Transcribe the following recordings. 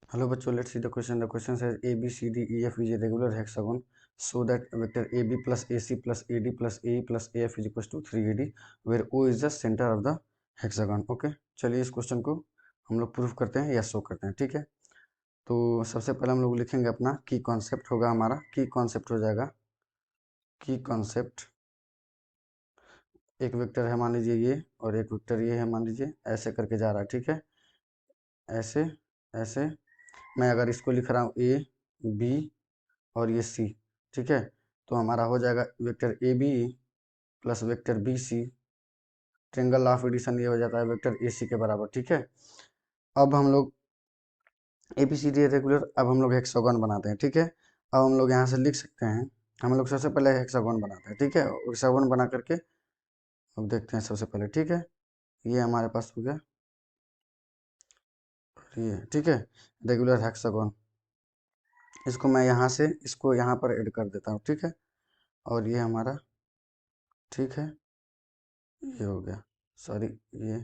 Hello bachcho, let's see the question. The question says A, B, C, D, E, F is a regular hexagon so that vector AB plus AC plus AD plus AE plus AF is equals to 3AD where O is the center of the hexagon. Okay, चलिए इस question को हम लोग proof करते हैं या show करते हैं. ठीक है, तो सबसे पहले हम लोग लिखेंगे अपना की कॉन्सेप्ट होगा हमारा. की कॉन्सेप्ट हो जाएगा की कॉन्सेप्ट. एक वेक्टर है मान लीजिए ये और एक वेक्टर ये है मान लीजिए, ऐसे करके जा रहा है. ठीक है, ऐसे ऐसे मैं अगर इसको लिख रहा हूँ ए बी और ये सी. ठीक है, तो हमारा हो जाएगा vector A B plus vector B C. Triangle of addition ये हो जाता है वेक्टर ए सी के बराबर. ठीक है, अब हम लोग A B C D regular, अब हम लोग हेक्सागोन बनाते हैं. ठीक है, अब हम लोग यहाँ से लिख सकते हैं, हम लोग सबसे पहले हेक्सागोन बनाते हैं. ठीक है, हेक्सागोन बना करके अब देखते हैं सबसे पहले. ठीक है, ये हमारे पास हो गया ये. ठीक है, रेगुलर हेक्सागोन. इसको मैं यहाँ से इसको यहाँ पर ऐड कर देता हूँ. ठीक है, और ये हमारा, ठीक है, ये हो गया, सॉरी ये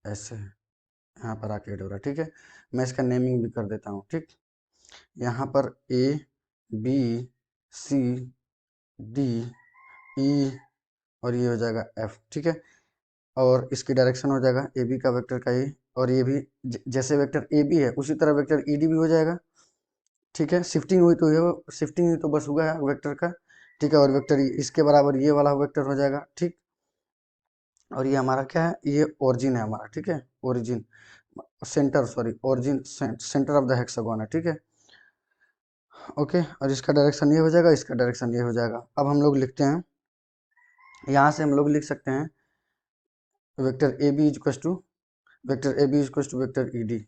ऐसे यहाँ पर आके ऐड हो रहा है. ठीक है, मैं इसका नेमिंग भी कर देता हूँ. ठीक, यहाँ पर ए बी सी डी ई और ये हो जाएगा एफ. ठीक है, और इसकी डायरेक्शन हो जाएगा ए बी का वेक्टर का ए, और ये भी जैसे वेक्टर ए बी है उसी तरह वेक्टर ई डी भी हो जाएगा. ठीक है, शिफ्टिंग हुई तो ये शिफ्टिंग हुई तो बस हुआ है वेक्टर का. ठीक है, और वेक्टर इसके बराबर ये वाला वेक्टर हो जाएगा. ठीक, और ये हमारा क्या है, ये ओरिजिन है हमारा. ठीक है, origin centre, sorry origin centre of the hexagon है. ठीक है, ओके, और इसका डायरेक्शन ये हो जाएगा, इसका डायरेक्शन ये हो जाएगा. अब हम लोग लिखते हैं, यहाँ से हम लोग लिख सकते हैं vector A B is to vector A B is to vector E D.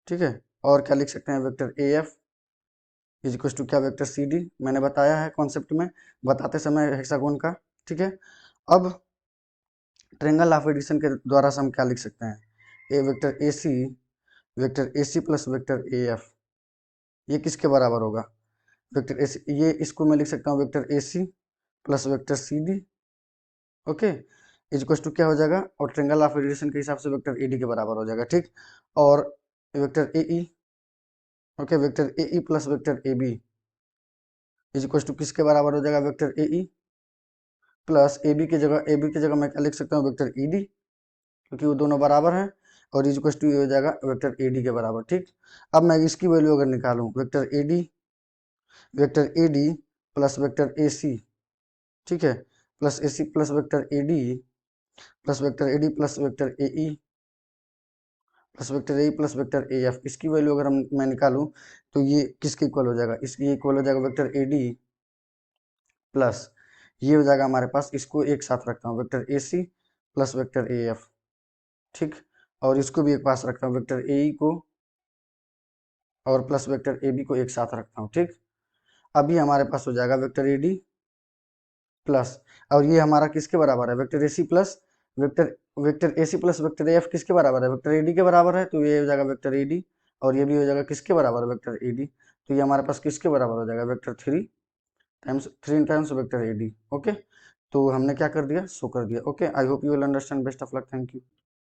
ठीक है, और क्या लिख सकते हैं, vector A F is to क्या, वेक्टर सी डी. मैंने बताया है कॉन्सेप्ट में बताते समय हेक्सागोन का. ठीक है, अब ट्रायंगल ऑफ एडिशन के द्वारा से हम क्या लिख सकते हैं, a vector A C plus vector A F, ये किसके बराबर होगा, वेक्टर ए सी. ये इसको मैं लिख सकता हूँ vector A C plus vector C D. Okay, is to क्या हो जाएगा, और ट्रायंगल ऑफ एडिशन के हिसाब से वेक्टर ए डी के बराबर हो जाएगा. ठीक, और vector A E, okay, vector A E plus vector A B is to किसके बराबर हो जाएगा, vector A E plus A B की जगह मैं क्या लिख सकता हूँ, वेक्टर ई डी, क्योंकि वो दोनों बराबर हैं, और इज टू ये हो जाएगा वेक्टर ए डी के बराबर. ठीक, अब मैं इसकी वैल्यू अगर निकालूं, vector A D plus vector A C. ठीक है, plus A C plus vector A D plus vector A D plus vector A E plus vector A plus vector A F, इसकी वैल्यू अगर मैं निकालूं तो ये किसके इक्वल हो जाएगा, इसकी इक्वल हो जाएगा वेक्टर ए डी प्लस ये हो जाएगा हमारे पास, इसको एक साथ रखता हूँ, vector A C plus vector A F. ठीक, और इसको भी एक पास रखता हूँ, वेक्टर ए ई को और प्लस वेक्टर ए बी को एक साथ रखता हूँ. ठीक, अभी हमारे पास हो जाएगा वेक्टर ए डी प्लस, और ये हमारा किसके बराबर है, vector A C plus vector A C plus vector A F किसके बराबर है, वेक्टर ए डी के बराबर है. तो ये हो जाएगा वेक्टर ए डी, और ये भी हो जाएगा किसके बराबर है, वेक्टर ए डी. तो ये हमारे पास किसके बराबर हो जाएगा, vector three times vector A D. Okay, तो हमने क्या कर दिया, शो कर दिया. Okay, I hope you will understand. Best of luck, thank you.